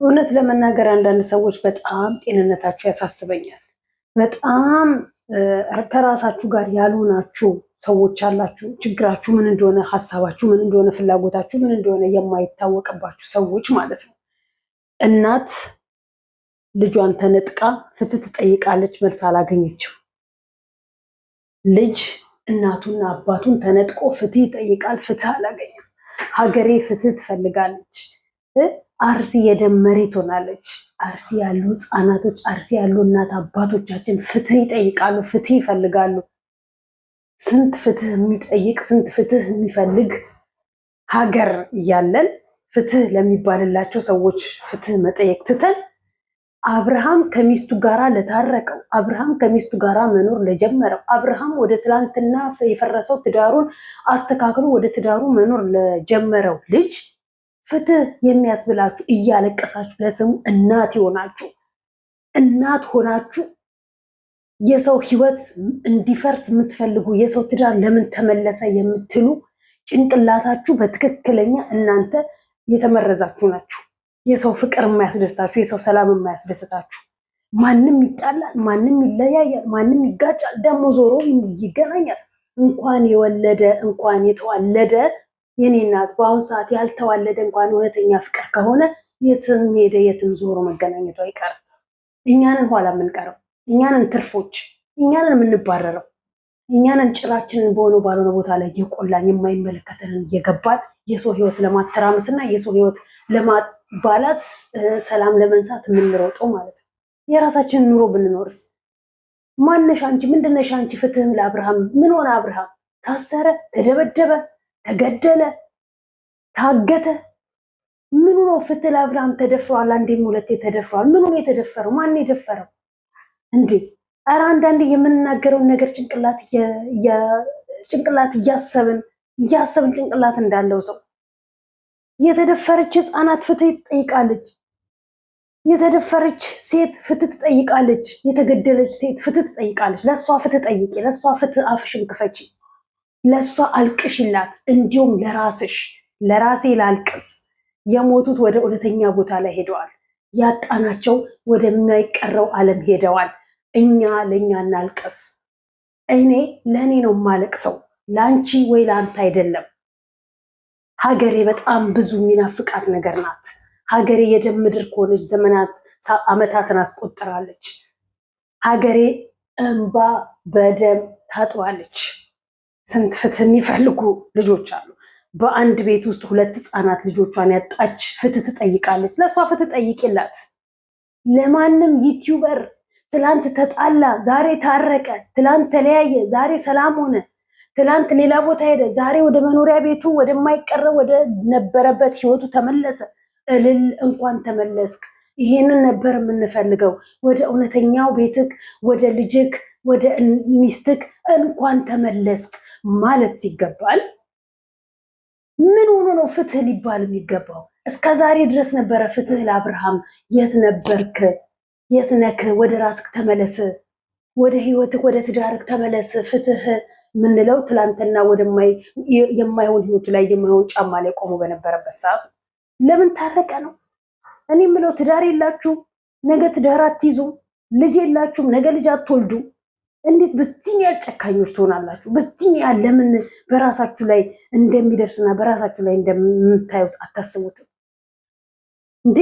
እውነት ለመናገር አንዳንድ ሰዎች በጣም ጤንነታችሁ ያሳስበኛል። በጣም ከራሳችሁ ጋር ያልሆናችሁ ሰዎች አላችሁ። ችግራችሁ ምን እንደሆነ፣ ሀሳባችሁ ምን እንደሆነ፣ ፍላጎታችሁ ምን እንደሆነ የማይታወቅባችሁ ሰዎች ማለት ነው። እናት ልጇን ተነጥቃ ፍትህ ትጠይቃለች፣ መልስ አላገኘችም። ልጅ እናቱና አባቱን ተነጥቆ ፍትህ ይጠይቃል፣ ፍትህ አላገኘም። ሀገሬ ፍትህ ትፈልጋለች። አርሲ የደም መሬት ሆናለች። አርሲ ያሉ ህፃናቶች፣ አርሲ ያሉ እናት አባቶቻችን ፍትህ ይጠይቃሉ፣ ፍትህ ይፈልጋሉ። ስንት ፍትህ የሚጠይቅ ስንት ፍትህ የሚፈልግ ሀገር እያለን ፍትህ ለሚባልላቸው ሰዎች ፍትህ መጠየቅ ትተን አብርሃም ከሚስቱ ጋራ ለታረቀው፣ አብርሃም ከሚስቱ ጋራ መኖር ለጀመረው፣ አብርሃም ወደ ትላንትና የፈረሰው ትዳሩን አስተካክሎ ወደ ትዳሩ መኖር ለጀመረው ልጅ ፍትህ የሚያስብላችሁ እያለቀሳችሁ ለስሙ እናት ሆናችሁ የሰው ህይወት እንዲፈርስ የምትፈልጉ የሰው ትዳር ለምን ተመለሰ የምትሉ ጭንቅላታችሁ በትክክለኛ እናንተ የተመረዛችሁ ናችሁ። የሰው ፍቅር የማያስደስታችሁ፣ የሰው ሰላም የማያስደስታችሁ፣ ማንም ይጣላል፣ ማንም ይለያያል፣ ማንም ይጋጫል፣ ደግሞ ዞሮ ይገናኛል። እንኳን የወለደ እንኳን የተዋለደ የኔ እናት በአሁኑ ሰዓት ያልተዋለደ እንኳን እውነተኛ ፍቅር ከሆነ የትም ሄደ የትም ዞሮ መገናኘቱ አይቀርም። እኛንን ኋላ የምንቀረው፣ እኛንን ትርፎች፣ እኛንን የምንባረረው፣ እኛንን ጭራችንን በሆነ ባልሆነ ቦታ ላይ እየቆላን የማይመለከተንን እየገባን የሰው ህይወት ለማተራመስና የሰው ህይወት ለማባላት ሰላም ለመንሳት የምንሮጠው ማለት ነው። የራሳችንን ኑሮ ብንኖርስ? ማነሽ አንቺ? ምንድነሽ አንቺ? ፍትህም ለአብርሃም ምን ሆነ? አብርሃም ታሰረ፣ ተደበደበ፣ ተገደለ፣ ታገተ። ምኑ ነው ፍትህ ለአብርሃም? ተደፍሯል፣ አንዴም ሁለቴ ተደፍሯል። ምኑ ነው የተደፈረው? ማን የደፈረው እንዴ? ኧረ አንዳንዴ የምንናገረውን ነገር ጭንቅላት እያሰብን ጭንቅላት እንዳለው ሰው የተደፈረች ህፃናት ፍትህ ትጠይቃለች። የተደፈረች ሴት ፍትህ ትጠይቃለች። የተገደለች ሴት ፍትህ ትጠይቃለች። ለእሷ ፍትህ ጠይቂ፣ ለእሷ ፍትህ አፍሽን ክፈቺ፣ ለእሷ አልቅሽላት። እንዲሁም ለራስሽ ለራሴ ላልቅስ። የሞቱት ወደ እውነተኛ ቦታ ላይ ሄደዋል። ያጣናቸው ወደማይቀረው ዓለም ሄደዋል። እኛ ለእኛ እናልቅስ። እኔ ለእኔ ነው የማለቅሰው፣ ለአንቺ ወይ ለአንተ አይደለም። ሀገሬ በጣም ብዙ የሚናፍቃት ነገር ናት። ሀገሬ የደም ምድር ከሆነች ዘመናት ዓመታትን አስቆጥራለች። ሀገሬ እንባ በደም ታጥባለች። ስንት ፍትህ የሚፈልጉ ልጆች አሉ። በአንድ ቤት ውስጥ ሁለት ህፃናት ልጆቿን ያጣች ፍትህ ትጠይቃለች። ለእሷ ፍትህ ጠይቂላት። ለማንም ዩቲዩበር ትላንት ተጣላ ዛሬ ታረቀ፣ ትላንት ተለያየ ዛሬ ሰላም ሆነ፣ ትላንት ሌላ ቦታ ሄደ ዛሬ ወደ መኖሪያ ቤቱ ወደማይቀረው ወደ ነበረበት ህይወቱ ተመለሰ፣ እልል እንኳን ተመለስክ። ይሄንን ነበር የምንፈልገው። ወደ እውነተኛው ቤትክ፣ ወደ ልጅክ፣ ወደ ሚስትክ እንኳን ተመለስክ ማለት ሲገባል ምን ሆኖ ነው ፍትህ ሊባል የሚገባው? እስከ ዛሬ ድረስ ነበረ ፍትህ ለአብርሃም። የት ነበርክ? የት ነክ? ወደ ራስክ ተመለስ፣ ወደ ህይወትክ፣ ወደ ትዳርክ ተመለስ። ፍትህ ምንለው ትላንትና የማይሆን ህይወቱ ላይ የማይሆን ጫማ ላይ ቆሞ በነበረበት ሰዓት ለምን ታረቀ ነው። እኔ የምለው ትዳር የላችሁ ነገ ትዳር አትይዙ፣ ልጅ የላችሁም ነገ ልጅ አትወልዱ። እንዴት በዚህ ያህል ጨካኞች ትሆናላችሁ? በዚህ ያህል ለምን በራሳችሁ ላይ እንደሚደርስና በራሳችሁ ላይ እንደምታዩት አታስቡትም እንዴ?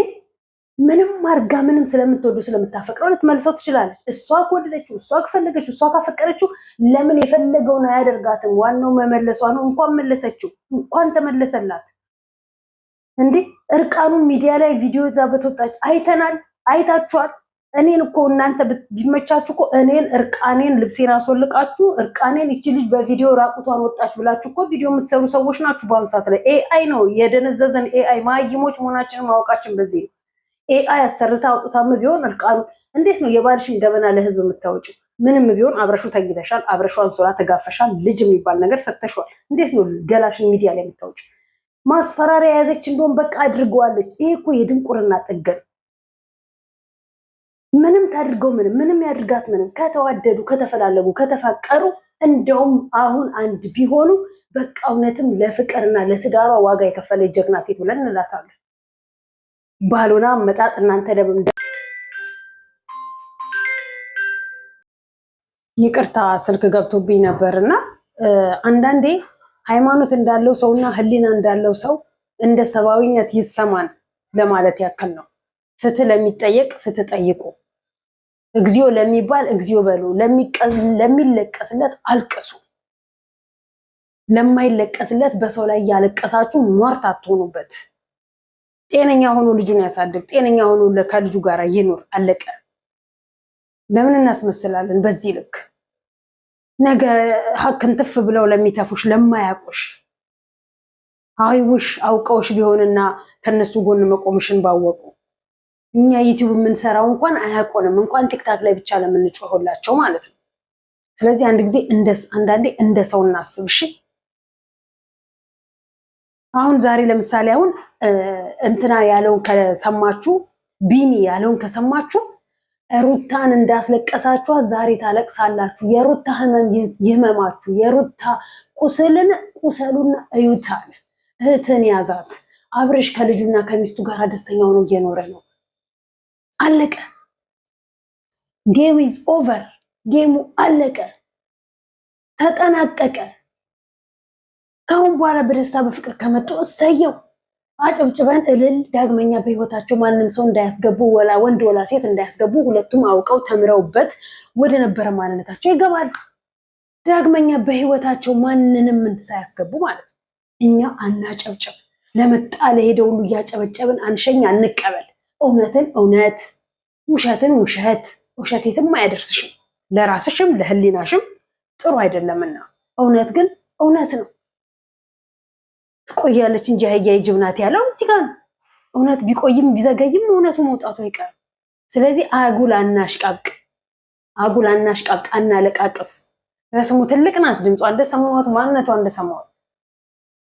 ምንም አርጋ ምንም ስለምትወዱ ስለምታፈቅረው ልትመልሰው ትችላለች። እሷ ከወደደችው፣ እሷ ከፈለገችው፣ እሷ ካፈቀረችው ለምን የፈለገውን አያደርጋትም? ዋናው መመለሷ ነው። እንኳን መለሰችው፣ እንኳን ተመለሰላት እንዴ። እርቃኑን ሚዲያ ላይ ቪዲዮ ይዛ በተወጣች አይተናል፣ አይታችኋል። እኔን እኮ እናንተ ቢመቻችሁ እኮ እኔን እርቃኔን ልብሴን አስወልቃችሁ እርቃኔን እቺ ልጅ በቪዲዮ ራቁቷን ወጣች ብላችሁ እኮ ቪዲዮ የምትሰሩ ሰዎች ናችሁ። በአሁኑ ሰዓት ላይ ኤአይ ነው የደነዘዘን። ኤአይ ማይሞች መሆናችንን ማወቃችን በዚህ ነው። ኤአይ አሰርታ አውጥታም ቢሆን እርቃኑ እንዴት ነው የባልሽን ገበና ለህዝብ የምታወጪው? ምንም ቢሆን አብረሹ ተኝተሻል፣ አብረሹ አንሶላ ተጋፈሻል፣ ልጅ የሚባል ነገር ሰጥተሻል። እንዴት ነው ገላሽን ሚዲያ ላይ የምታወጪው? ማስፈራሪያ የያዘች እንደሆን በቃ አድርገዋለች። ይሄ እኮ የድንቁርና ጥገን። ምንም ታድርገው ምንም ያድርጋት ምንም፣ ከተዋደዱ ከተፈላለጉ ከተፋቀሩ እንደውም አሁን አንድ ቢሆኑ በቃ እውነትም ለፍቅርና ለትዳሯ ዋጋ የከፈለች ጀግና ሴት ብለን እንላታለን። ባሎና መጣጥ እናንተ ደም ይቅርታ ስልክ ገብቶብኝ ነበርና አንዳንዴ ሃይማኖት እንዳለው ሰውና ህሊና እንዳለው ሰው እንደ ሰባዊነት ይሰማን ለማለት ያክል ነው። ፍትህ ለሚጠየቅ ፍትህ ጠይቁ፣ እግዚኦ ለሚባል እግዚኦ በሉ፣ ለሚለቀስለት አልቅሱ። ለማይለቀስለት በሰው ላይ ያለቀሳችሁ ሟርት አትሆኑበት። ጤነኛ ሆኖ ልጁን ያሳድግ፣ ጤነኛ ሆኖ ከልጁ ጋር ይኖር። አለቀ። ለምን እናስመስላለን በዚህ ልክ? ነገ ሀክን ትፍ ብለው ለሚተፉሽ ለማያውቁሽ አይውሽ አውቀውሽ ቢሆንና ከነሱ ጎን መቆምሽን ባወቁ። እኛ ዩቲዩብ የምንሰራው እንኳን አያውቁንም፣ እንኳን ቲክታክ ላይ ብቻ ለምንጮህላቸው ማለት ነው። ስለዚህ አንዳንዴ እንደ ሰው እናስብ እሺ። አሁን ዛሬ ለምሳሌ አሁን እንትና ያለውን ከሰማችሁ፣ ቢኒ ያለውን ከሰማችሁ ሩታን እንዳስለቀሳችኋት ዛሬ ታለቅሳላችሁ። የሩታ ህመም ይህመማችሁ፣ የሩታ ቁሰሉና እዩታል። እህትን ያዛት። አብርሽ ከልጁና ከሚስቱ ጋር ደስተኛ ሆኖ እየኖረ ነው። አለቀ። ጌም ኢዝ ኦቨር። ጌሙ አለቀ፣ ተጠናቀቀ። ከአሁን በኋላ በደስታ በፍቅር ከመጡ እሰየው፣ አጨብጭበን እልል። ዳግመኛ በህይወታቸው ማንም ሰው እንዳያስገቡ፣ ወላ ወንድ ወላ ሴት እንዳያስገቡ። ሁለቱም አውቀው ተምረውበት ወደ ነበረ ማንነታቸው ይገባሉ። ዳግመኛ በህይወታቸው ማንንም ሳያስገቡ ማለት ነው። እኛ አናጨብጭብ። ለመጣ ለሄደ ሁሉ እያጨበጨብን አንሸኝ፣ አንቀበል። እውነትን እውነት፣ ውሸትን ውሸት። ውሸት የትም አያደርስሽም፣ ለራስሽም ለህሊናሽም ጥሩ አይደለምና። እውነት ግን እውነት ነው። ትቆያለች እንጂ አህያ ጅብ ናት ያለው እዚህ ጋር ነው። እውነት ቢቆይም ቢዘገይም እውነቱ መውጣቱ አይቀርም። ስለዚህ አጉል አናሽቃቅ፣ አናለቃቅስ። ለስሙ ትልቅ ናት፣ ድምጿ እንደሰማሁት ማንነቷ እንደሰማሁት።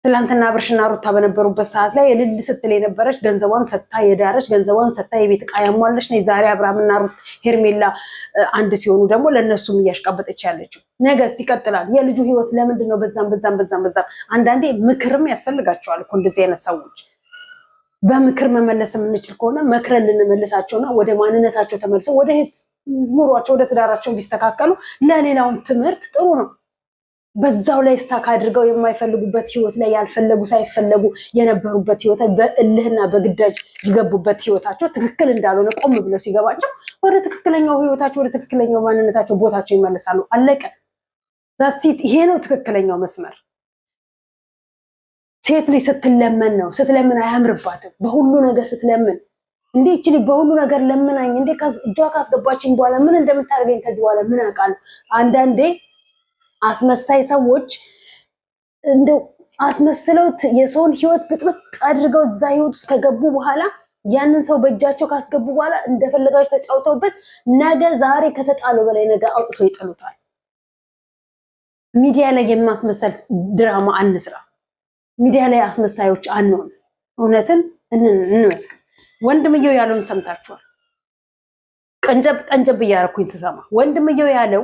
ትላንትና አብርሽና ሩታ በነበሩበት ሰዓት ላይ እልል ስትል የነበረች ገንዘቧን ሰጥታ የዳረች ገንዘቧን ሰጥታ የቤት ዕቃ ያሟለች ነው። ዛሬ አብርሃምና ሩት ሄርሜላ አንድ ሲሆኑ ደግሞ ለእነሱም እያሽቃበጠች ያለችው ነገስ ይቀጥላል። የልጁ ህይወት ለምንድን ነው በዛም? አንዳንዴ ምክርም ያስፈልጋቸዋል እኮ እንደዚህ አይነት ሰዎች። በምክር መመለስ የምንችል ከሆነ መክረን ልንመልሳቸውና ወደ ማንነታቸው ተመልሰው ወደ ኑሯቸው ወደ ትዳራቸው ቢስተካከሉ ለሌላውም ትምህርት ጥሩ ነው። በዛው ላይ ስታክ አድርገው የማይፈልጉበት ህይወት ላይ ያልፈለጉ ሳይፈለጉ የነበሩበት ህይወት በእልህና በግዳጅ የገቡበት ህይወታቸው ትክክል እንዳልሆነ ቆም ብለው ሲገባቸው ወደ ትክክለኛው ህይወታቸው ወደ ትክክለኛው ማንነታቸው ቦታቸው ይመለሳሉ። አለቀ። ዛትሲት። ይሄ ነው ትክክለኛው መስመር። ሴት ልጅ ስትለመን ነው። ስትለምን አያምርባትም። በሁሉ ነገር ስትለምን እንዴ ይችል በሁሉ ነገር ለምናኝ እንዴ እጇ ካስገባችኝ በኋላ ምን እንደምታደርገኝ ከዚህ በኋላ ምን አውቃለሁ። አንዳንዴ አስመሳይ ሰዎች እንደው አስመስለው የሰውን ህይወት ብጥብጥ አድርገው እዛ ህይወት ውስጥ ከገቡ በኋላ ያንን ሰው በእጃቸው ካስገቡ በኋላ እንደፈለጋቸው ተጫውተውበት ነገ ዛሬ ከተጣለው በላይ ነገ አውጥቶ ይጥሉታል። ሚዲያ ላይ የማስመሰል ድራማ አንስራ። ሚዲያ ላይ አስመሳዮች አንሆን። እውነትን እንመስክር። ወንድምየው ያለውን ሰምታችኋል። ቀንጨብ እያደረኩኝ ስሰማ ወንድምየው ያለው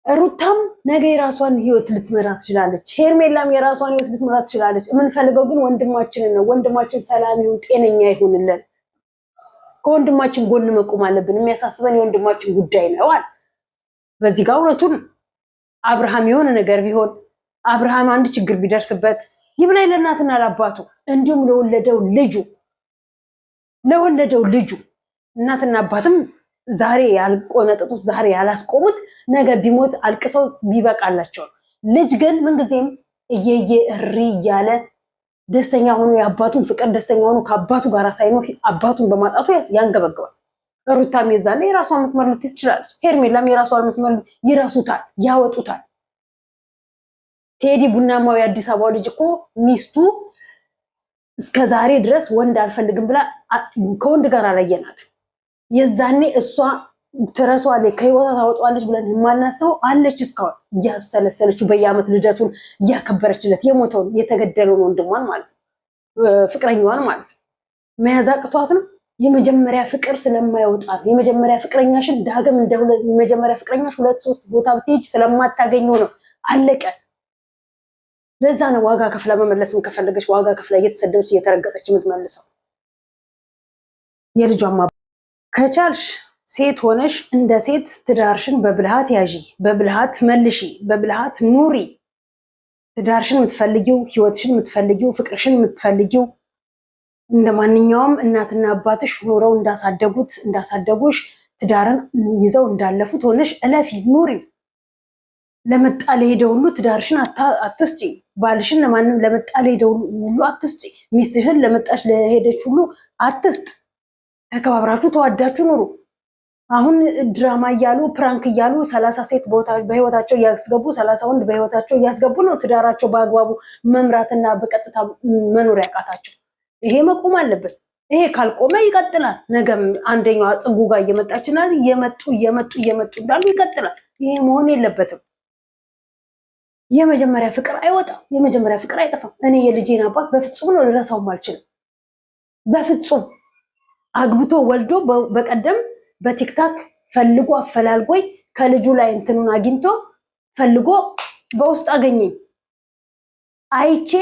ሩታም ነገ የራሷን ህይወት ልትመራ ትችላለች። ሄርሜላም የራሷን ህይወት ልትመራ ትችላለች። የምንፈልገው ግን ወንድማችንን ነው። ወንድማችን ሰላም ይሁን፣ ጤነኛ ይሁንልን። ከወንድማችን ጎን መቆም አለብን። የሚያሳስበን የወንድማችን ጉዳይ ነው አለ። በዚህ ጋር እውነቱን አብርሃም የሆነ ነገር ቢሆን አብርሃም አንድ ችግር ቢደርስበት ይብላኝ ለእናትና ለአባቱ እንዲሁም ለወለደው ልጁ እናትና አባትም ዛሬ ያልቆነጠጡት ዛሬ ያላስቆሙት ነገ ቢሞት አልቅሰው ቢበቃላቸው። ልጅ ግን ምንጊዜም እየየ እሪ እያለ ደስተኛ ሆኖ የአባቱን ፍቅር ደስተኛ ሆኖ ከአባቱ ጋር ሳይኖር አባቱን በማጣቱ ያንገበግባል። ሩታም የዛኔ የራሷን መስመር ልትይዝ ትችላለች። ሄርሜላም የራሷን መስመር ይረሱታል፣ ያወጡታል። ቴዲ ቡናማው የአዲስ አበባ ልጅ እኮ ሚስቱ እስከ ዛሬ ድረስ ወንድ አልፈልግም ብላ ከወንድ ጋር አላየናት። የዛኔ እሷ ትረሷለች ከህይወቷ ታወጣዋለች ብለን የማናስበው አለች። እስካሁን እያብሰለሰለችው በየዓመት ልደቱን እያከበረችለት የሞተውን የተገደለውን ወንድሟን ማለት ነው፣ ፍቅረኛዋን ማለት ነው። መያዝ አቅቷት ነው። የመጀመሪያ ፍቅር ስለማይወጣት የመጀመሪያ ፍቅረኛሽን ዳግም እንደ የመጀመሪያ ፍቅረኛሽ 2-3 ቦታ ብትሄጂ ስለማታገኘው ነው። አለቀ። ለዛ ነው ዋጋ ከፍላ መመለስም ከፈለገች ዋጋ ከፍላ እየተሰደበች እየተረገጠች የምትመልሰው። የልጇማ ከቻልሽ ሴት ሆነሽ እንደ ሴት ትዳርሽን በብልሃት ያዢ፣ በብልሃት መልሺ፣ በብልሃት ኑሪ። ትዳርሽን የምትፈልጊው፣ ህይወትሽን የምትፈልጊው፣ ፍቅርሽን የምትፈልጊው እንደ ማንኛውም እናትና አባትሽ ኖረው እንዳሳደጉሽ ትዳርን ይዘው እንዳለፉት ሆነሽ እለፊ፣ ኑሪ። ለመጣ ለሄደ ሁሉ ትዳርሽን አትስጪ። ባልሽን ለማንም ለመጣ ለሄደ ሁሉ አትስጪ። ሚስትሽን ለመጣች ለሄደች ሁሉ አትስጥ። ተከባብራችሁ ተዋዳችሁ ኑሩ። አሁን ድራማ እያሉ ፕራንክ እያሉ 30 ሴት በህይወታቸው እያስገቡ 30 ወንድ በህይወታቸው እያስገቡ ነው ትዳራቸው በአግባቡ መምራትና በቀጥታ መኖር ያቃታቸው። ይሄ መቆም አለበት። ይሄ ካልቆመ ይቀጥላል። ነገም አንደኛዋ ጽጉ ጋር እየመጣችናል እየመጡ እንዳሉ ይቀጥላል። ይሄ መሆን የለበትም። የመጀመሪያ ፍቅር አይወጣም። የመጀመሪያ ፍቅር አይጠፋም። እኔ የልጄን አባት በፍጹም ነው ልረሳውም አልችልም። በፍጹም አግብቶ ወልዶ በቀደም በቲክታክ ፈልጎ አፈላልጎኝ ከልጁ ላይ እንትኑን አግኝቶ ፈልጎ በውስጥ አገኘኝ። አይቼ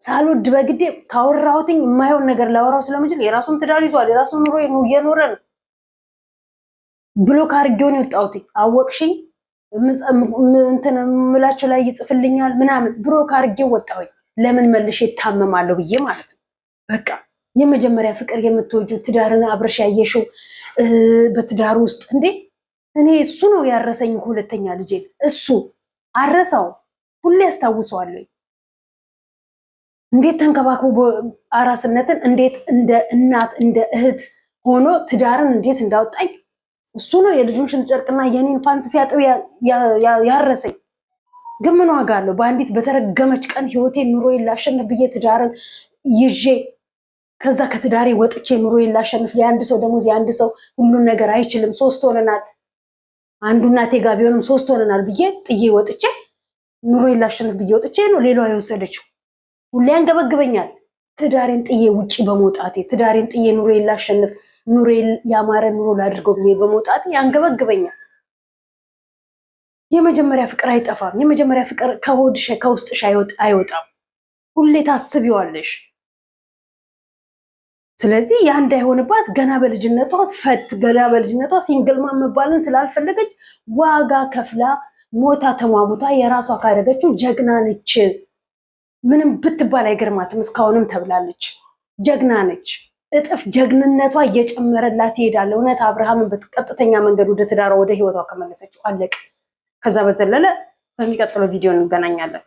ሳልወድ በግዴ ካወራሁትኝ የማይሆን ነገር ላወራው ስለምችል የራሱን ትዳር ይዟል፣ የራሱን ኑሮ እየኖረ ነው። ብሎክ አድርጌውን የወጣሁት አወቅሽኝ እንትን ምላቸው ላይ ይጽፍልኛል ምናምን ብሎክ አድርጌው ወጣሁኝ። ለምን መልሼ እታመማለሁ ብዬ ማለት ነው። በቃ የመጀመሪያ ፍቅር የምትወጁ ትዳርን አብረሽ ያየሽው በትዳር ውስጥ እንዴ እኔ እሱ ነው ያረሰኝ። ሁለተኛ ልጄ እሱ አረሳው፣ ሁሌ ያስታውሰዋለሁ። እንዴት ተንከባክቦ አራስነትን እንዴት እንደ እናት እንደ እህት ሆኖ ትዳርን እንዴት እንዳወጣኝ እሱ ነው የልጁን ሽንት ጨርቅና የኔን ፓንት ሲያጥብ ያረሰኝ። ግን ምን ዋጋ አለው? በአንዲት በተረገመች ቀን ህይወቴን ኑሮዬን ላሸንፍ ብዬ ትዳርን ይዤ ከዛ ከትዳሬ ወጥቼ ኑሮዬን ላሸንፍ። የአንድ ሰው ደሞዝ የአንድ ሰው ሁሉን ነገር አይችልም። 3 ሆነናል፣ አንዱ እናቴ ጋር ቢሆንም 3 ሆነናል ብዬ ጥዬ ወጥቼ ኑሮዬን ላሸንፍ ብዬ ወጥቼ ነው ሌላዋ የወሰደችው። ሁሌ ያንገበግበኛል ትዳሬን ጥዬ ውጪ በመውጣቴ፣ ትዳሬን ጥዬ ኑሮዬን ላሸንፍ፣ ኑሮዬን ያማረ ኑሮ ላድርገው ብዬ በመውጣቴ ያንገበግበኛል። የመጀመሪያ ፍቅር አይጠፋም። የመጀመሪያ ፍቅር ከሆድሽ ከውስጥሽ አይወጣም። ሁሌ ታስቢዋለሽ። ስለዚህ ያ እንዳይሆንባት ገና በልጅነቷ ሲንግል ማም መባልን ስላልፈለገች ዋጋ ከፍላ ሞታ ተሟሙታ የራሷ ካደረገችው ጀግና ነች። ምንም ብትባል አይገርማትም። እስካሁንም ተብላለች። ጀግና ነች። እጥፍ ጀግንነቷ እየጨመረላት ይሄዳል። እውነት አብርሃምን በቀጥተኛ መንገድ ወደ ትዳሯ ወደ ህይወቷ ከመለሰችው አለቅ። ከዛ በዘለለ በሚቀጥለው ቪዲዮ እንገናኛለን።